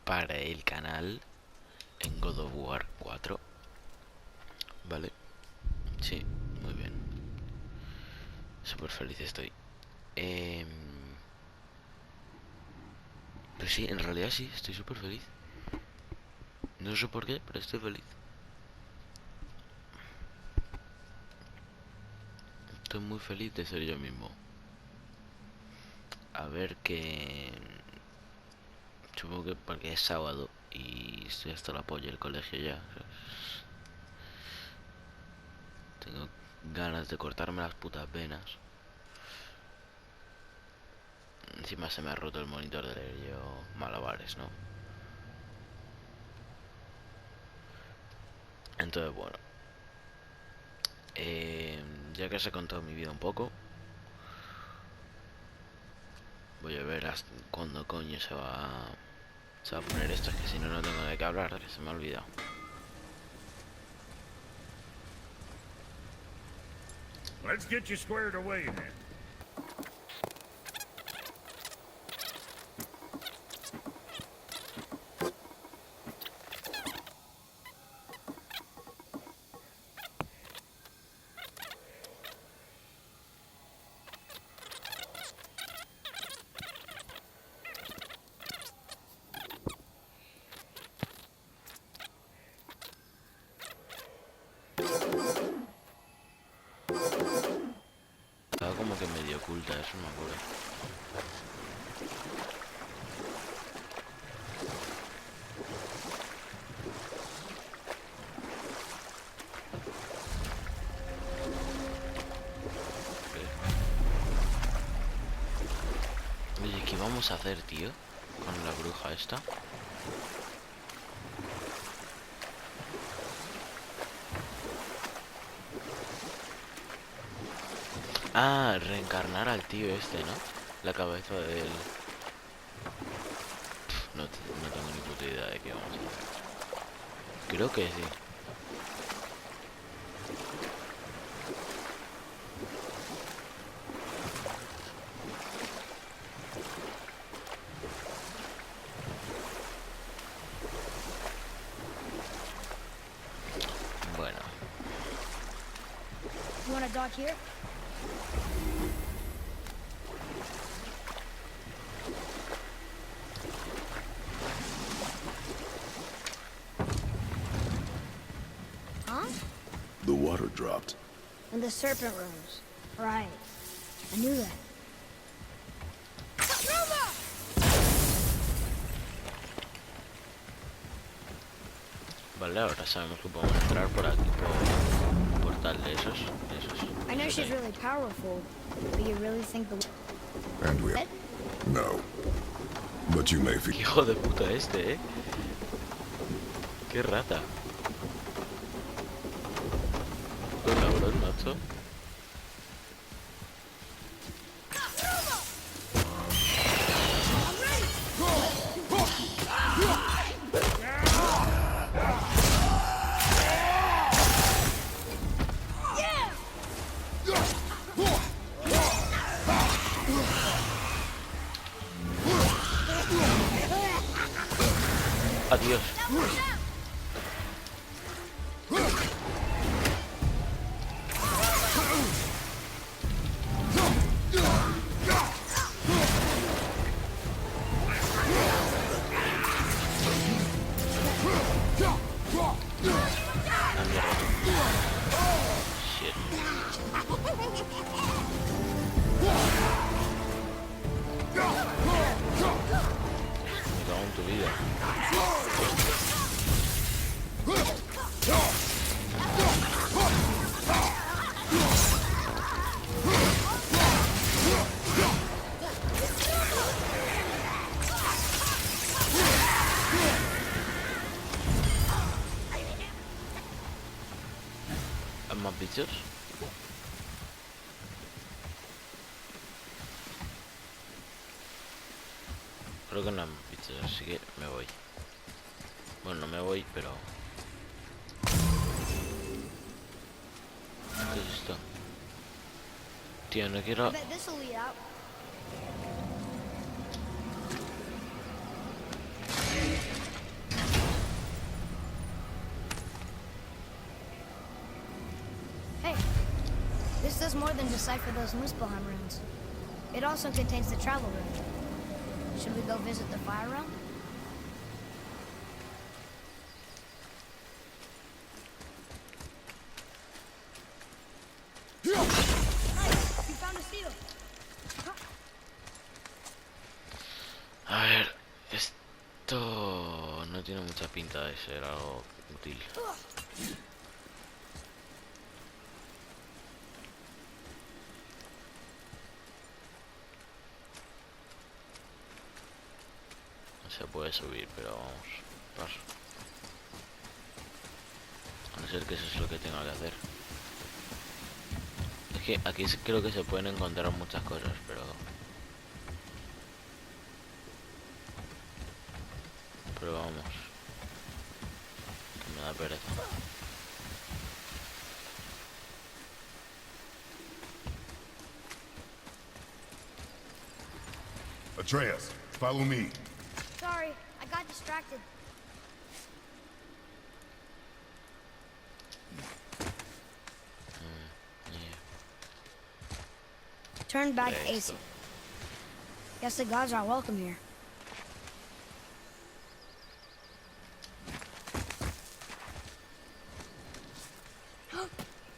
para el canal en God of War 4. Vale. Sí, muy bien. Súper feliz estoy. Pues sí, en realidad sí, estoy súper feliz. No sé por qué, pero estoy feliz. Estoy muy feliz de ser yo mismo. A ver que... Supongo que porque es sábado y estoy hasta la polla del colegio ya, ¿sabes? Tengo ganas de cortarme las putas venas. Encima se me ha roto el monitor de leer yo malabares, ¿no? Entonces, bueno. Ya que os he contado mi vida un poco, voy a ver hasta cuándo coño se va a poner esto. Es que si no, no tengo de qué hablar, que se me ha olvidado. Let's get you squared away then. Estaba como que medio oculta, eso me acuerdo. Oye, ¿qué vamos a hacer, tío? Con la bruja esta. Ah, reencarnar al tío este, ¿no? La cabeza del... No, no tengo ni puta idea de qué vamos a hacer. Creo que sí. Bueno. You wanna dock here? Huh? The water dropped. In the serpent rose. Right. I knew that. Vale, ahora sabemos que podemos entrar por aquí, por tal de esos. I know she's really powerful, but you really think the... And we... What? No. But you may Qué feel... hijo de puta este, Qué rata. Qué cabrón, macho. Adiós. Shit. Me cago en tu vida. ¿Hay más bichos? Creo que no hay más bichos, así que me voy. Bueno, no me voy, pero... ¿Qué es esto? Tío, no quiero... I bet this'll lead out. does more than decipher those Muspelheim runes. It also contains the travel rune. Should we go visit the fire realm? Hey, we found a seal. A ver, esto no tiene mucha pinta de ser algo útil. No se puede subir, pero vamos, paso. A no ser que eso es lo que tenga que hacer. Es que aquí creo que se pueden encontrar muchas cosas, pero vamos, que me da pereza. Atreus, follow me. Sorry, I got distracted. Turn back AC. Guess the gods are welcome here.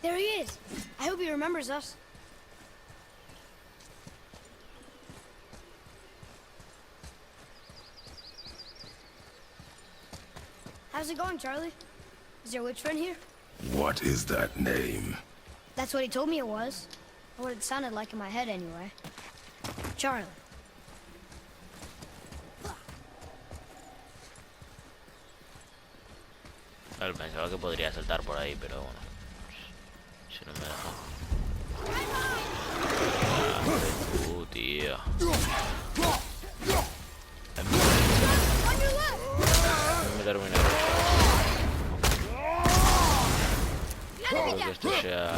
There he is. I hope he remembers us. How's it going, Charlie? Is your witch friend here? What is that name? That's what he told me it was. Or what it sounded like in my head, anyway. Charlie. A ver, pensaba que podría saltar por ahí, pero bueno, si no me deja. Tío. No me termina. Creo que esto sea...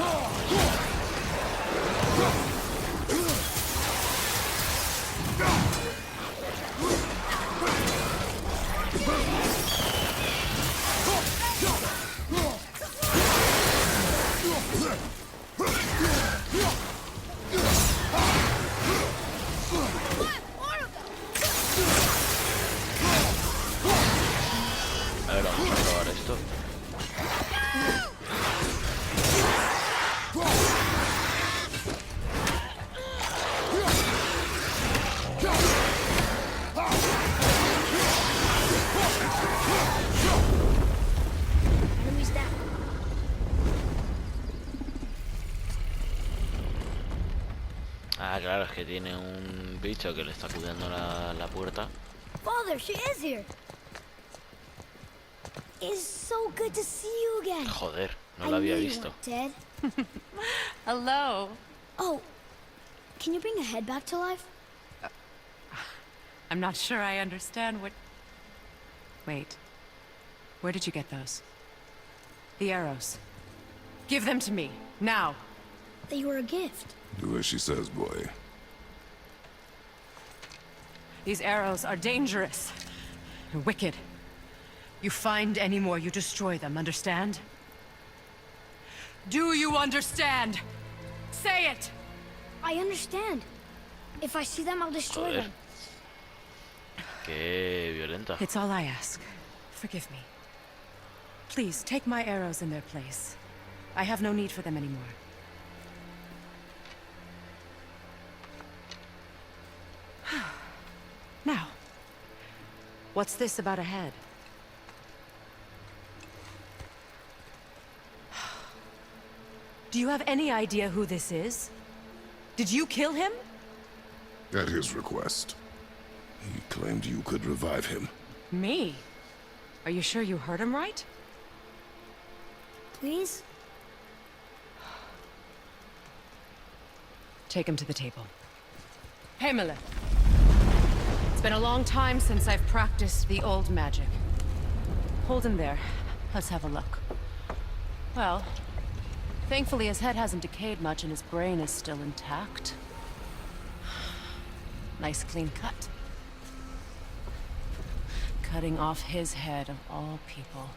A ver, vamos a probar esto. Enemies down. Ah, claro, es que tiene un bicho que le está cuidando la puerta. Father, she is here. It's so good to see you again. Joder, no la había visto. Dead. Hello. Oh, can you bring a head back to life? I'm not sure I understand what... Wait. Where did you get those? The arrows. Give them to me, now. They were a gift. Do as she says, boy. These arrows are dangerous. And wicked. You find any more, you destroy them, understand? Do you understand? Say it! I understand. If I see them, I'll destroy Joder. them. Qué violenta. It's all I ask. Forgive me. Please, take my arrows in their place. I have no need for them anymore. Now, what's this about a head? Do you have any idea who this is? Did you kill him? At his request. He claimed you could revive him. Me? Are you sure you heard him right? Please? Take him to the table. Hamlet. It's been a long time since I've practiced the old magic. Hold him there. Let's have a look. Well, thankfully his head hasn't decayed much and his brain is still intact. Nice clean cut. Cutting off his head of all people.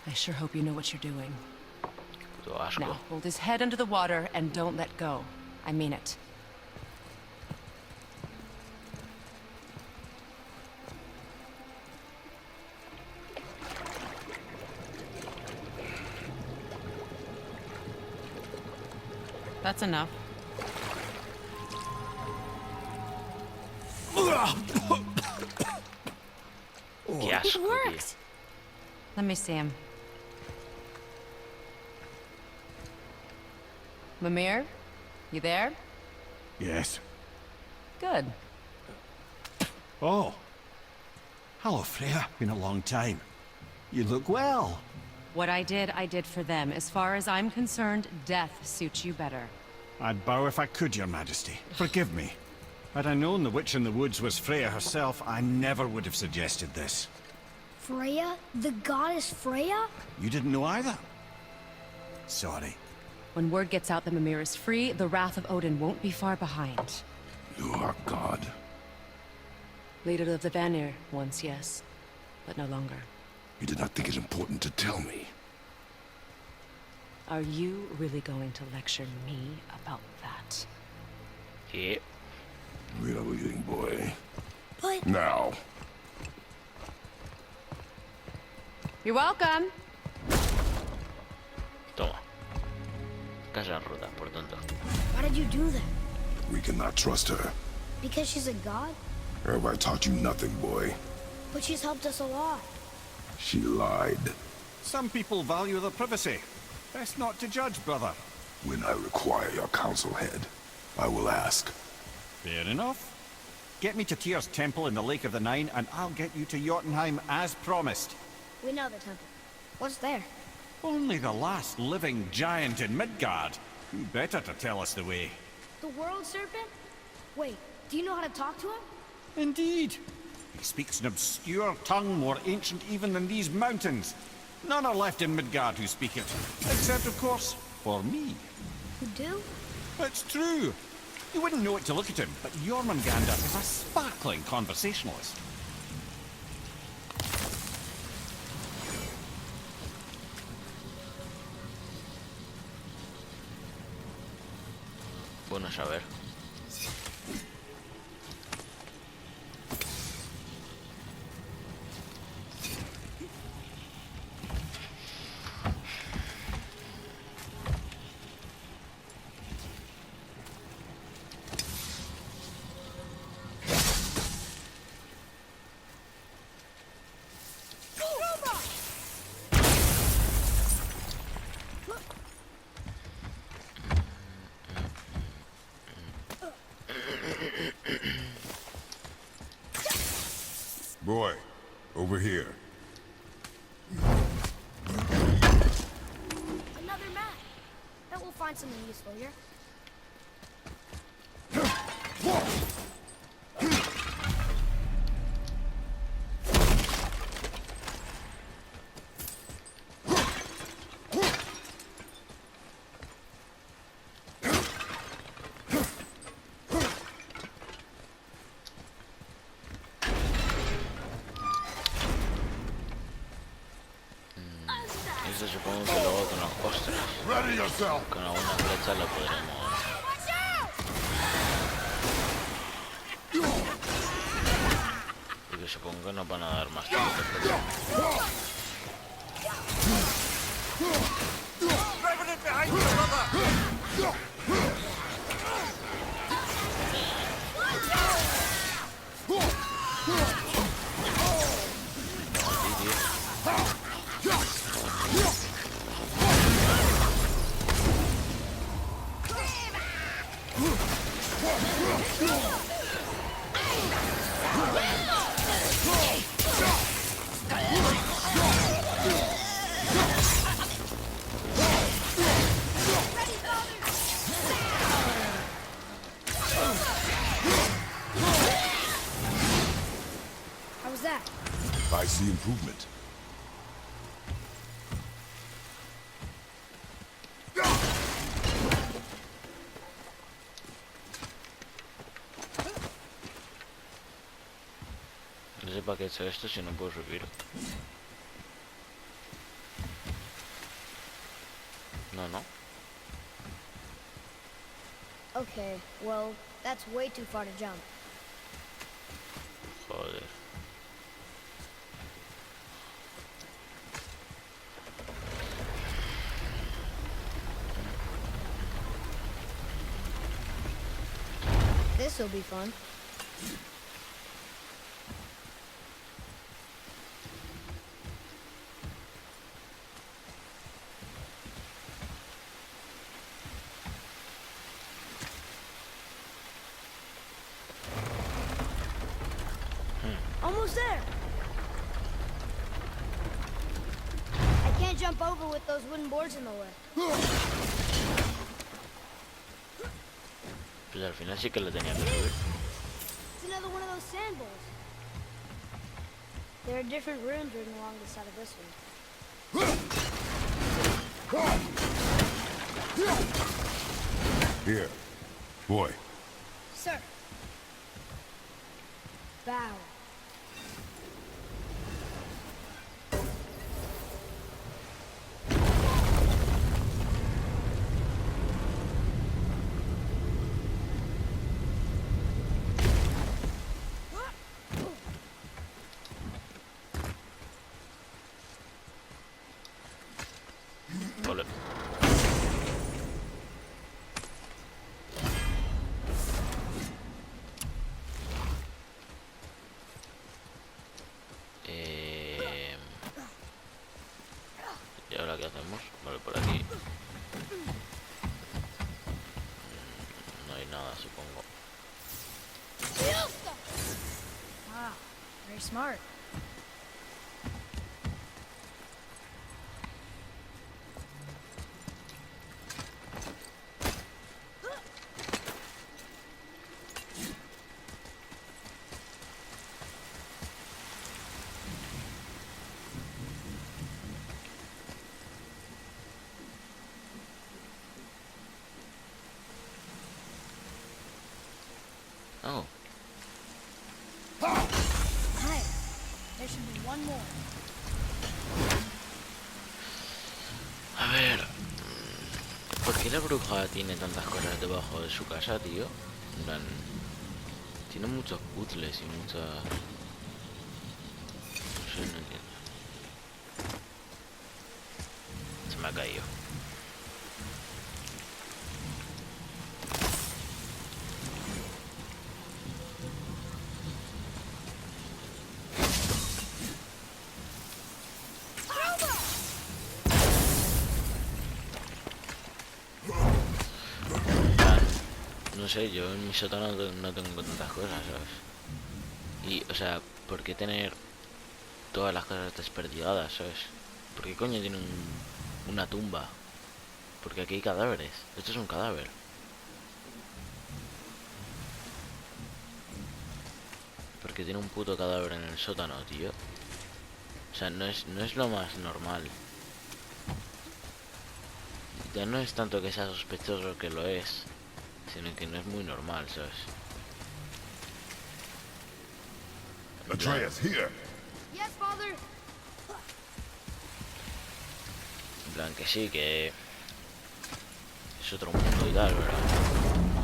I sure hope you know what you're doing. Tu asco. Now, hold his head under the water and don't let go. I mean it. That's enough. Qué asco, It tío. worked. Let me see him. Mimir? You there? Yes. Good. Oh. Hello, Freya. Been a long time. You look well. What I did for them. As far as I'm concerned, death suits you better. I'd bow if I could, Your Majesty. Forgive me. Had I known the witch in the woods was Freya herself, I never would have suggested this. Freya? The goddess Freya? You didn't know either? Sorry. When word gets out that Mimir is free, the wrath of Odin won't be far behind. You are God. Leader of the Vanir, once, yes. But no longer. You did not think it important to tell me. Are you really going to lecture me about that? Yeah. Really, boy. But Now. You're welcome! Toma. Casa rota, por tonto. why did you do that? We cannot trust her. Because she's a god? Have I taught you nothing, boy? But she's helped us a lot. She lied. Some people value their privacy. Best not to judge, brother. When I require your council head, I will ask. Fair enough. Get me to Tyr's temple in the Lake of the Nine, and I'll get you to Jotunheim as promised. We know the temple. What's there? Only the last living giant in Midgard. Who better to tell us the way? The world serpent? Wait, do you know how to talk to him? Indeed. He speaks an obscure tongue more ancient even than these mountains. None are left in Midgard who speak it. Except, of course, for me. You do? It's true. You wouldn't know it to look at him, but Jormungandr is a sparkling conversationalist. Bueno saber. Boy, over here. Another map. Bet we'll find something useful here. Eso supongo que luego con los costres. Ready yourself! Con alguna flecha lo podremos. Porque supongo que nos van a dar más tiempo. How was that? I see improvement. No sé para qué he hecho esto si no puedo subir. No, no. Okay, well, that's way too far to jump. Joder. This'll be fun. Almost there. I can't jump over with those wooden boards in the way. Pues al final sí que lo tenía que subir. It's another one of those sand bowls. There are different rooms running along the side of this one. Here. Boy. Sir. Bow. Ole. ¿Y ahora qué hacemos? Vale, por aquí. No hay nada, supongo. Wow, very smart. Oh, Hi. There should be one more. a ver. ¿Por qué la bruja tiene tantas cosas debajo de su casa, tío? En plan, tiene muchos puzzles y muchas... No sé, no entiendo. Se me ha caído. No sé, yo en mi sótano no tengo tantas cosas, ¿sabes? Y, o sea, ¿por qué tener todas las cosas desperdigadas, ¿sabes? ¿Por qué coño tiene una tumba? Porque aquí hay cadáveres. Esto es un cadáver. Porque tiene un puto cadáver en el sótano, tío. O sea, no es lo más normal. Ya no es tanto que sea sospechoso, que lo es, sino que no es muy normal, ¿sabes? Atreus, here. Yes, father. En plan que sí, que es otro mundo y tal, pero...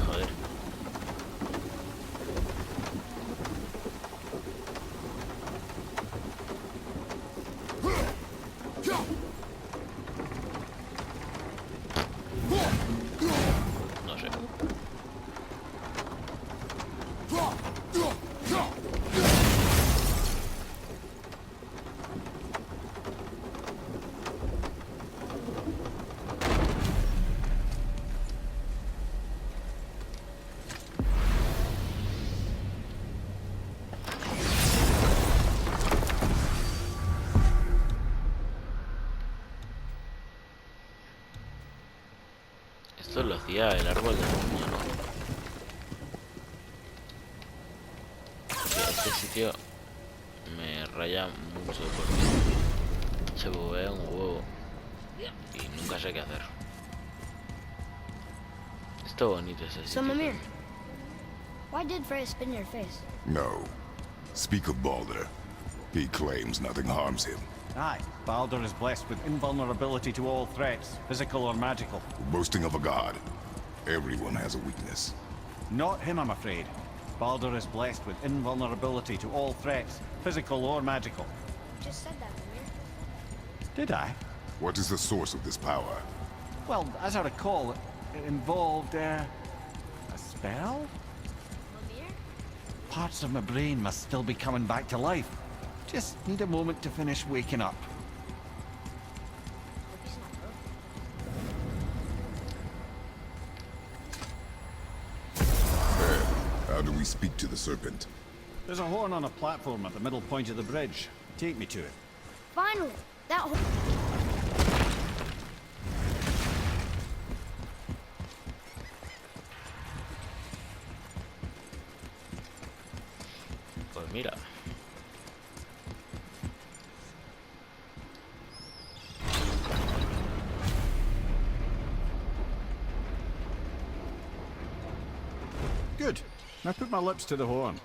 Joder. No sé. Esto lo hacía el árbol del niño, ¿no? Porque este sitio me raya mucho porque se bobea un huevo y nunca sé qué hacer. Esto bonito ese So, sitio. Mimir, why did Freya spit in your face? No. Speak of Balder. He claims nothing harms him. Aye, Baldur is blessed with invulnerability to all threats, physical or magical. Boasting of a god. Everyone has a weakness. Not him, I'm afraid. Baldur is blessed with invulnerability to all threats, physical or magical. You just said that, Mimir. Did I? What is the source of this power? Well, as I recall, it involved, a spell? Mimir? Parts of my brain must still be coming back to life. Just need a moment to finish waking up. Hope he's not broken. How do we speak to the serpent? There's a horn on a platform at the middle point of the bridge. Take me to it. Finally! That whole... Pues mira. Good. Now put my lips to the horn.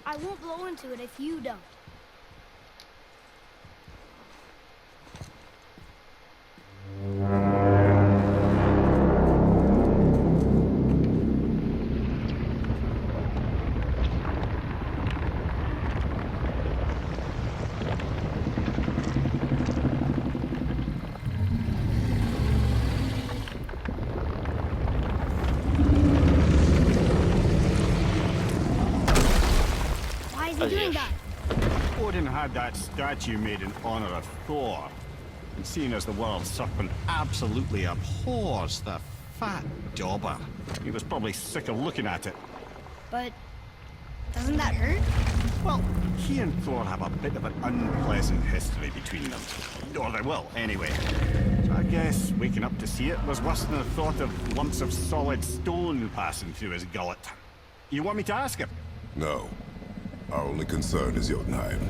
I won't blow into it if you don't. Why is he doing that? Odin had that statue made in honor of Thor. And seeing as the world serpent absolutely abhors the fat dauber, he was probably sick of looking at it. But... doesn't that hurt? Well, he and Thor have a bit of an unpleasant history between them. Or they will, anyway. So I guess waking up to see it was worse than the thought of lumps of solid stone passing through his gullet. You want me to ask him? No. Our only concern is Jotunheim.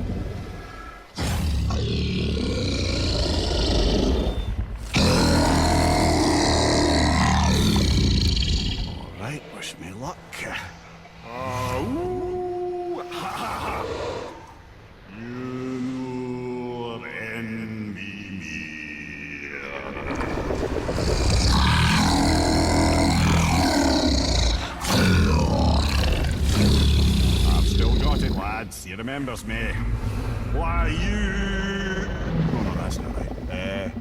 All right, wish me luck. Ooh, ha, ha, ha. You and me. I've still got it, lads. He remembers me. Why, you... Oh, no, that's not right.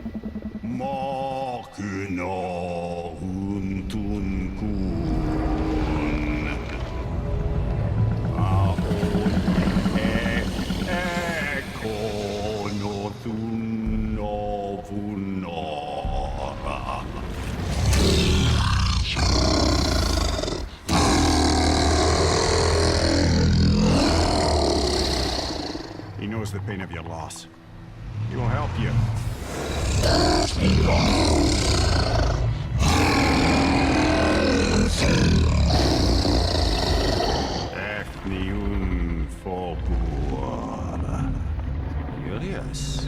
Mokuno huntun kun. Ahon ekono thuno vunora. He knows the pain of your loss. He will help you. Efniun Fogur. Curious.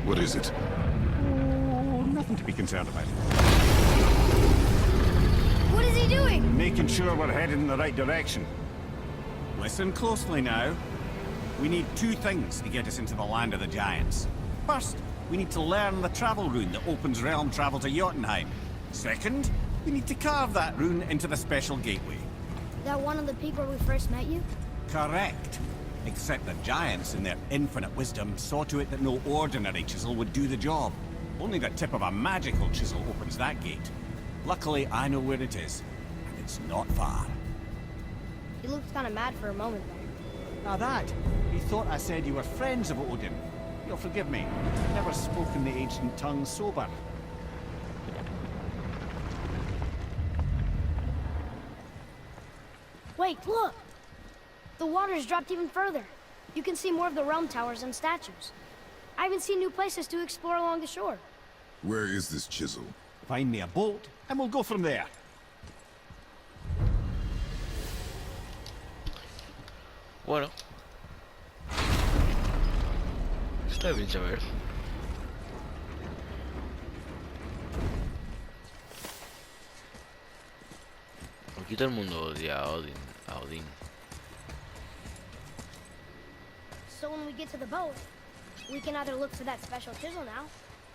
What is it? Oh, nothing to be concerned about. What is he doing? Making sure we're headed in the right direction. Listen closely now. We need two things to get us into the land of the giants. First, we need to learn the travel rune that opens realm travel to Jotunheim. Second, we need to carve that rune into the special gateway. That one on the peak where we first met you? Correct. Except the giants, in their infinite wisdom, saw to it that no ordinary chisel would do the job. Only the tip of a magical chisel opens that gate. Luckily, I know where it is, and it's not far. He looked kind of mad for a moment there. Now that, he thought I said you were friends of Odin. You'll forgive me. I've never spoken the ancient tongue sober. Wait, look! The water's dropped even further. You can see more of the realm towers and statues. I even see new places to explore along the shore. Where is this chisel? Find me a boat, and we'll go from there. Bueno. Está bien saber. Aquí todo el mundo odia a Odin. So when we get to the boat, We can either look for that special chisel now,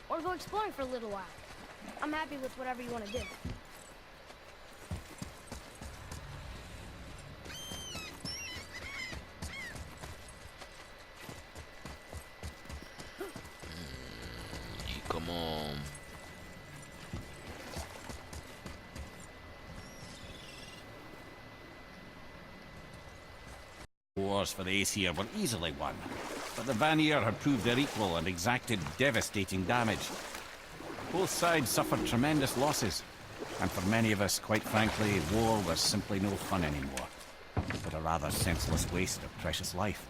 or go exploring for a little while. I'm happy with whatever you want to do. Y como... Wars for the Aesir were easily won, but the Vanir had proved their equal and exacted devastating damage. Both sides suffered tremendous losses, and for many of us, quite frankly, war was simply no fun anymore, but a rather senseless waste of precious life.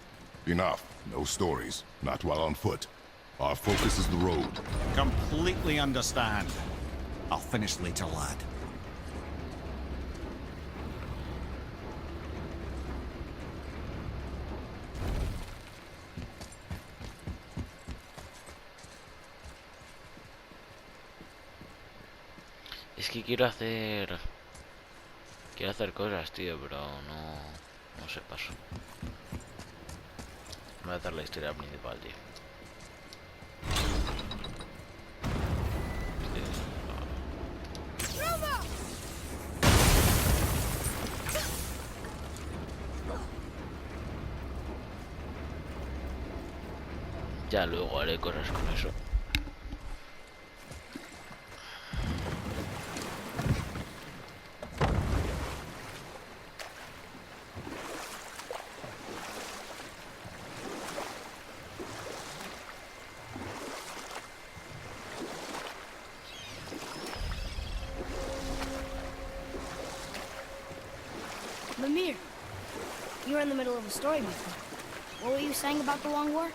Enough. No stories. Not while on foot. Our focus is the road. Completely understand. I'll finish later, lad. Es que quiero hacer... Quiero hacer cosas, tío, pero no sé paso. Voy a hacer la historia principal, tío. Ya luego haré cosas con eso. Mimir, you were in the middle of a story before. What were you saying about the Long War?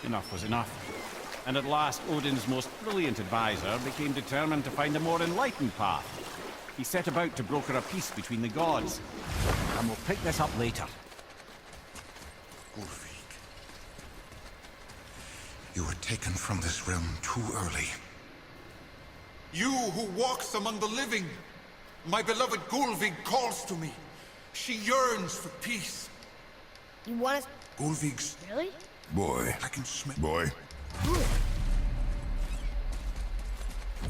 Enough was enough. And at last, Odin's most brilliant advisor became determined to find a more enlightened path. He set about to broker a peace between the gods. And we'll pick this up later. Ulfric, you were taken from this realm too early. You who walks among the living! My beloved Gulvig calls to me. She yearns for peace. You want us... Gulvig's... Really? Boy. I can smell... Boy.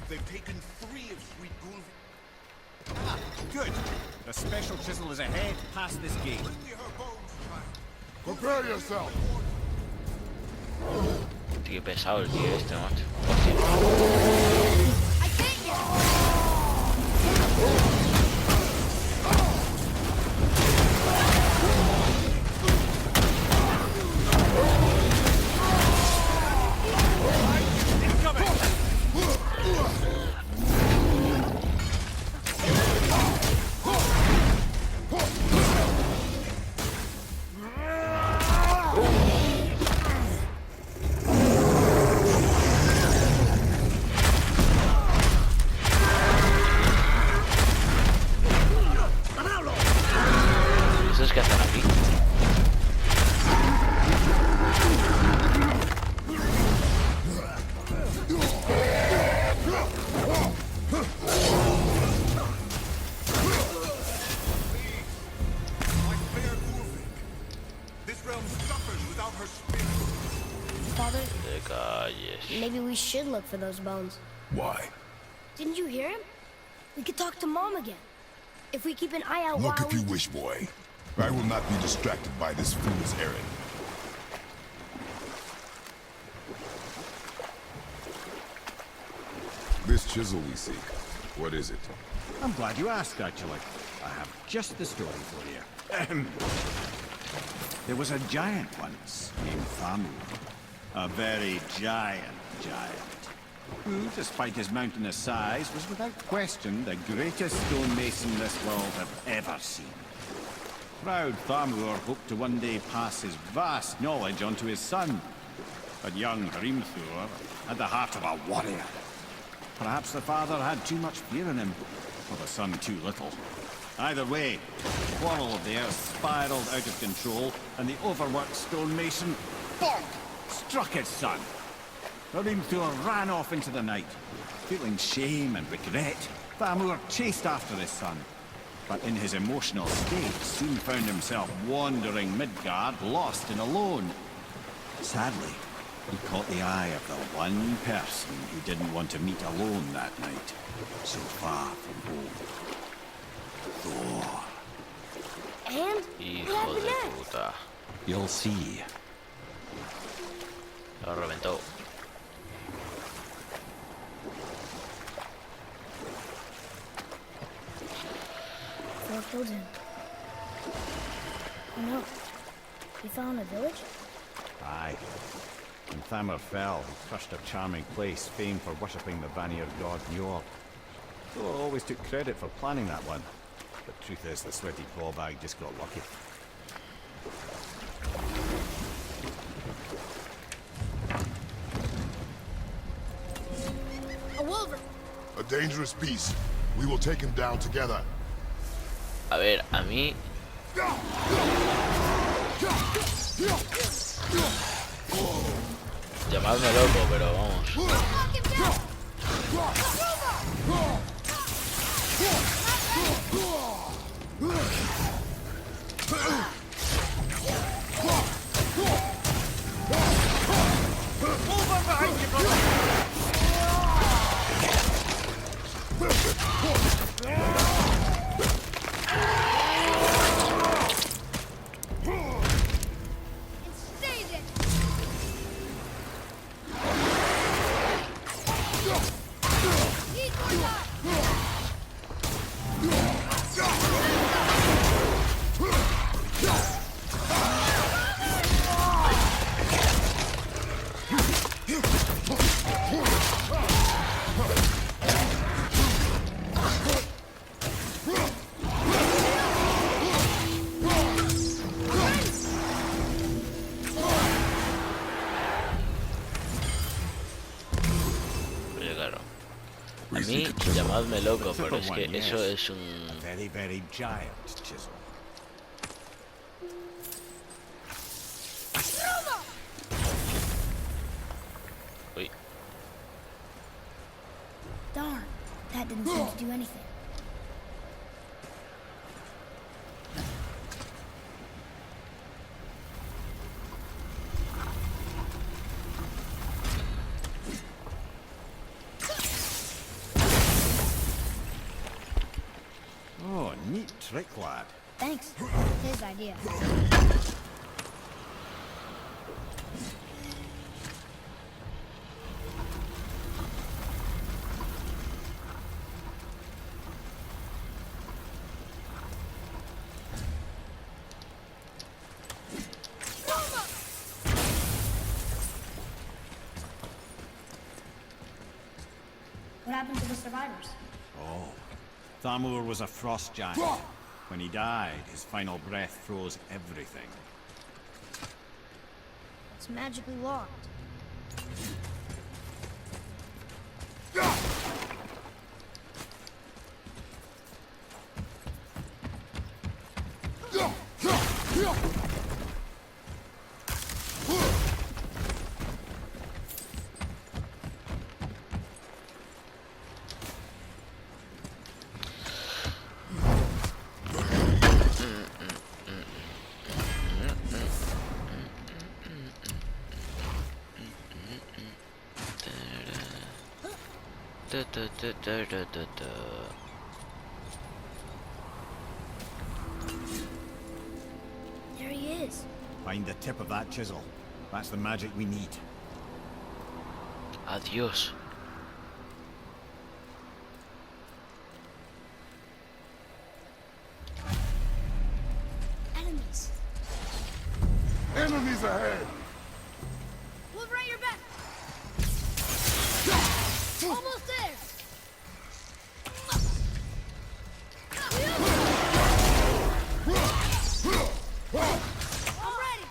They've taken 3 of sweet Gulvig. Ah, good. The special chisel is ahead, past this gate. Bring me her bones, child. Prepare yourself. Tío, qué pesado el tío este, macho. I can't yet! ¿Esos que hacen aquí? My fair Gulvig. This realm suffers without her spirit. Father, Te calles. maybe we should look for those bones. Why? Didn't you hear him? We could talk to Mom again. If we keep an eye out Look while if you wish, boy. I will not be distracted by this fool's errand. This chisel we seek, what is it? I'm glad you asked, actually. I have just the story for you. Ahem. There was a giant once, named Thamur. A very giant, who, despite his mountainous size, was without question the greatest stonemason this world had ever seen. Proud Thamur hoped to one day pass his vast knowledge on to his son. But young Hrimthur had the heart of a warrior. Perhaps the father had too much fear in him, or the son too little. Either way, the quarrel of theirs spiraled out of control, and the overworked stonemason, bonk, struck his son. Hrimthur ran off into the night. Feeling shame and regret, Thamur chased after his son. But in his emotional state, soon found himself wandering Midgard, lost and alone. Sadly, he caught the eye of the one person he didn't want to meet alone that night, so far from home. Thor. And Hijo what happened de next? puta. You'll see. Lo reventó. Thor killed him. Oh no. He fell in a village? Aye. When Thamur fell, he crushed a charming place famed for worshipping the Vanir god Njord. Thor always took credit for planning that one. But truth is, the sweaty ballbag just got lucky. A wolverine! A dangerous beast. We will take him down together. A ver, a mí... Llamadme loco, pero vamos. Oye, claro. A mí, llamadme loco, pero es que eso es un... A very, very giant chisel. Uy, Darn, that didn't seem to do anything. Oh, neat trick, lad. Thanks. His idea. What happened to the survivors? Oh. Thamur was a frost giant. When he died, his final breath froze everything. It's magically locked. There he is. Find the tip of that chisel. That's the magic we need. Adiós. Enemies. Enemies ahead! Wolverine, your back! Almost there! I'm ready!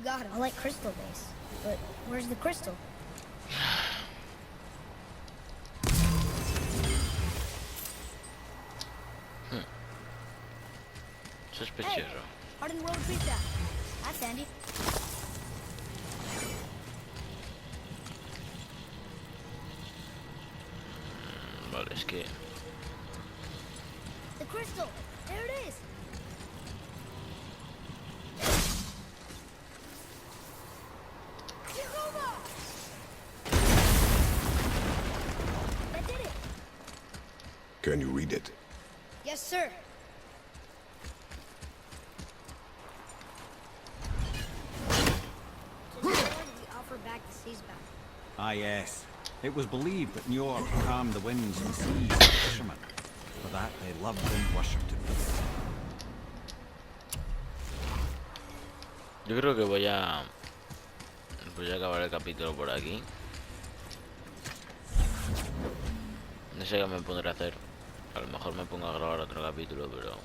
got him. I like crystal base. But where's the crystal? Sospechoso. Hardened road pizza. That's handy. Vale, es que... The crystal. There it is. That did it. Can you read it? Yes, sir. So we offered back the seas back. Ah, yes. It was believed that New York calmed the winds and seas of the fishermen. For that, they loved and worshipped him. Yo creo que voy a acabar el capítulo por aquí. No sé qué me pondré a hacer. A lo mejor me pongo a grabar otro capítulo, pero...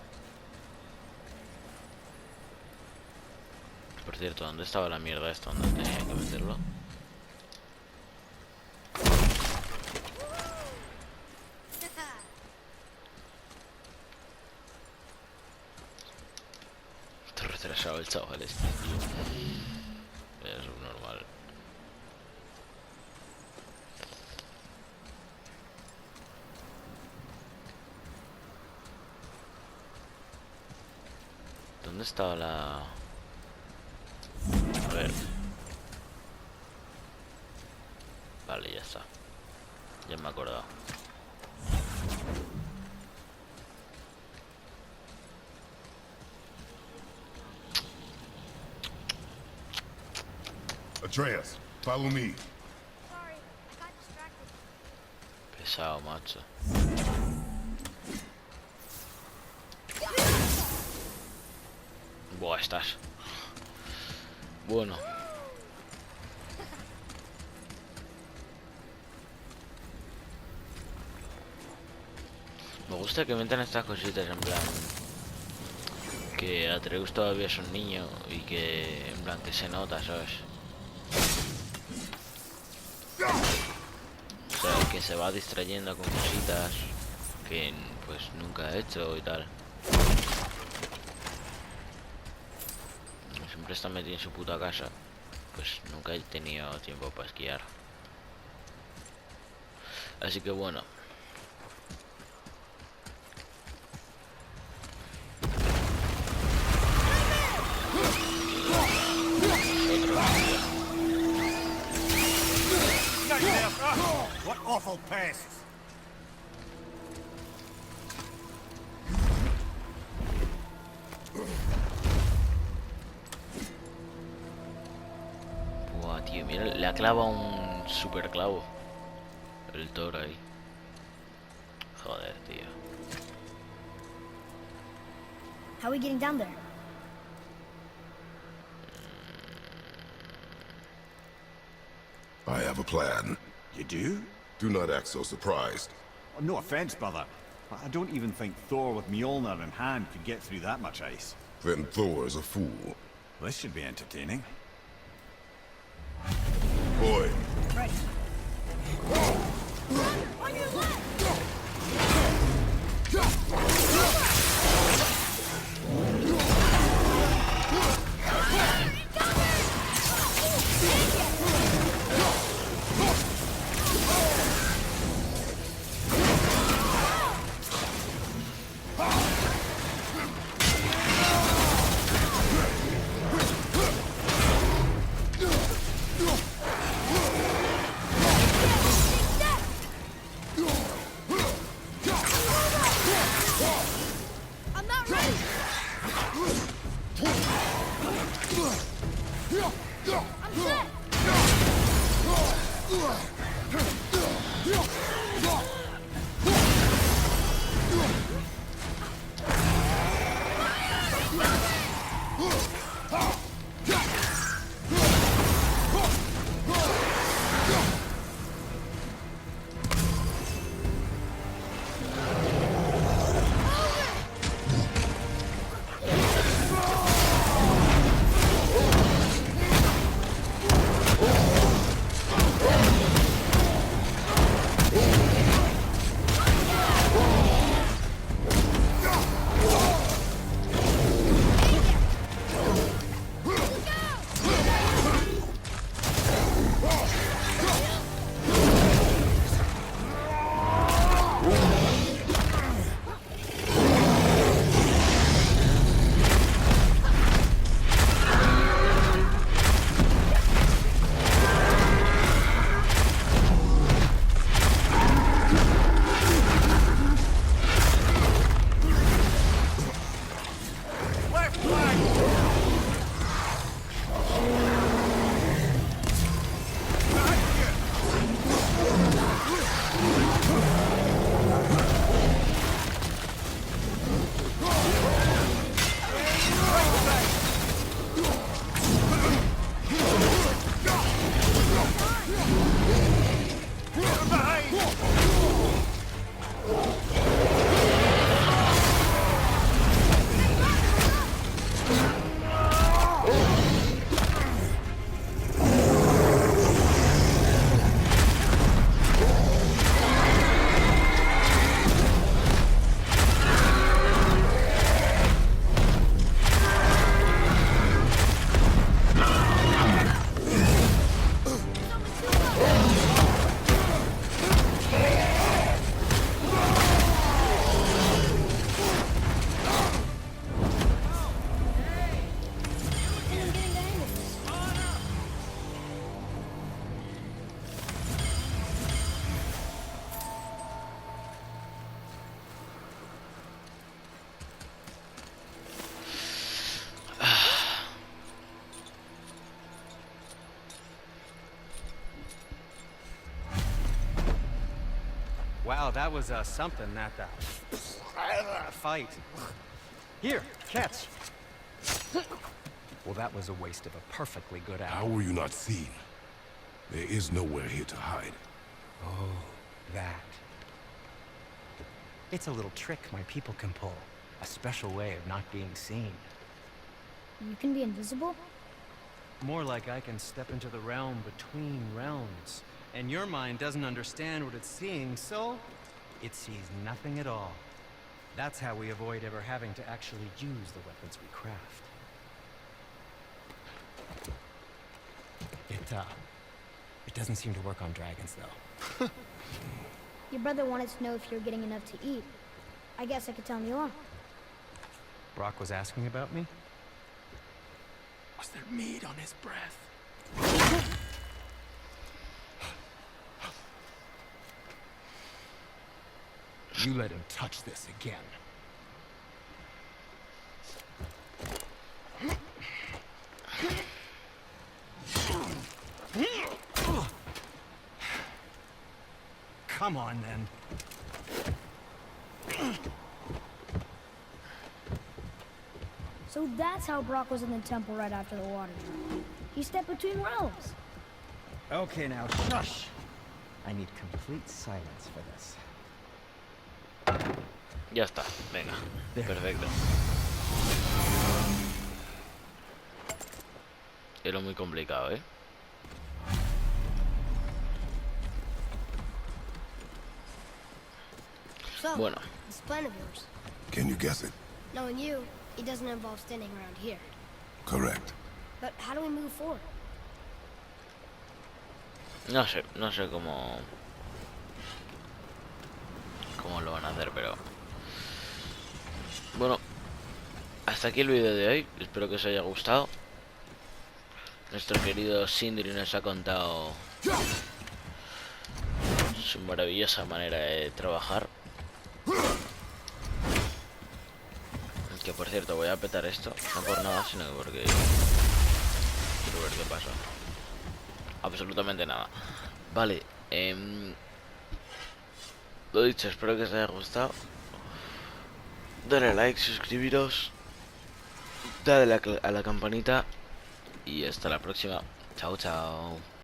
Por cierto, ¿dónde estaba la mierda esta? ¿Dónde tenía que meterlo? Está retrasado el chaval este, tío. Es normal. ¿Dónde estaba la...? A ver. Vale, ya está. Ya me he acordado. Atreus, follow me. Sorry, I got distracted. Pesado, macho. Buah, estás. Bueno. Me gusta que metan estas cositas en plan que Atreus todavía es un niño y que en plan que se nota, ¿sabes? O sea, que se va distrayendo con cositas que pues nunca ha hecho y tal. Siempre está metido en su puta casa. Pues nunca he tenido tiempo para esquiar. Así que bueno. What awful pests! Buah, tío, mira, le ha clavado un super clavo. El toro ahí. Joder, tío. How are we getting down there? I have a plan. You do? Do not act so surprised. Oh, no offense, brother, but I don't even think Thor with Mjolnir in hand could get through that much ice. Then Thor is a fool. This should be entertaining. Boy, Right. On your left! that was something, that fight. Here, catch. Well, that was a waste of a perfectly good How apple. were you not seen? There is nowhere here to hide. Oh, that. It's a little trick my people can pull. A special way of not being seen. You can be invisible? More like I can step into the realm between realms. And your mind doesn't understand what it's seeing, so it sees nothing at all. That's how we avoid ever having to actually use the weapons we craft. It doesn't seem to work on dragons, though. Your brother wanted to know if you're getting enough to eat. I guess I could tell him you are. Brock was asking about me? Was there meat on his breath? You let him touch this again. Come on, then. So that's how Brock was in the temple right after the water drop. He stepped between realms. Okay, now, shush! I need complete silence for this. Ya está, venga. Perfecto. Era muy complicado, ¿eh? So, Bueno. this plan of yours. Can you guess it? Knowing you, it doesn't involve standing around here. Correct. But how do we move forward? No sé cómo lo van a hacer, pero bueno, hasta aquí el vídeo de hoy. Espero que os haya gustado. Nuestro querido Sindri nos ha contado su maravillosa manera de trabajar. Que por cierto, voy a petar esto, no por nada, sino porque quiero ver qué pasa. Absolutamente nada. Vale, lo dicho, espero que os haya gustado. Dale a like, suscribiros, dale a la campanita y hasta la próxima. Chao, chao.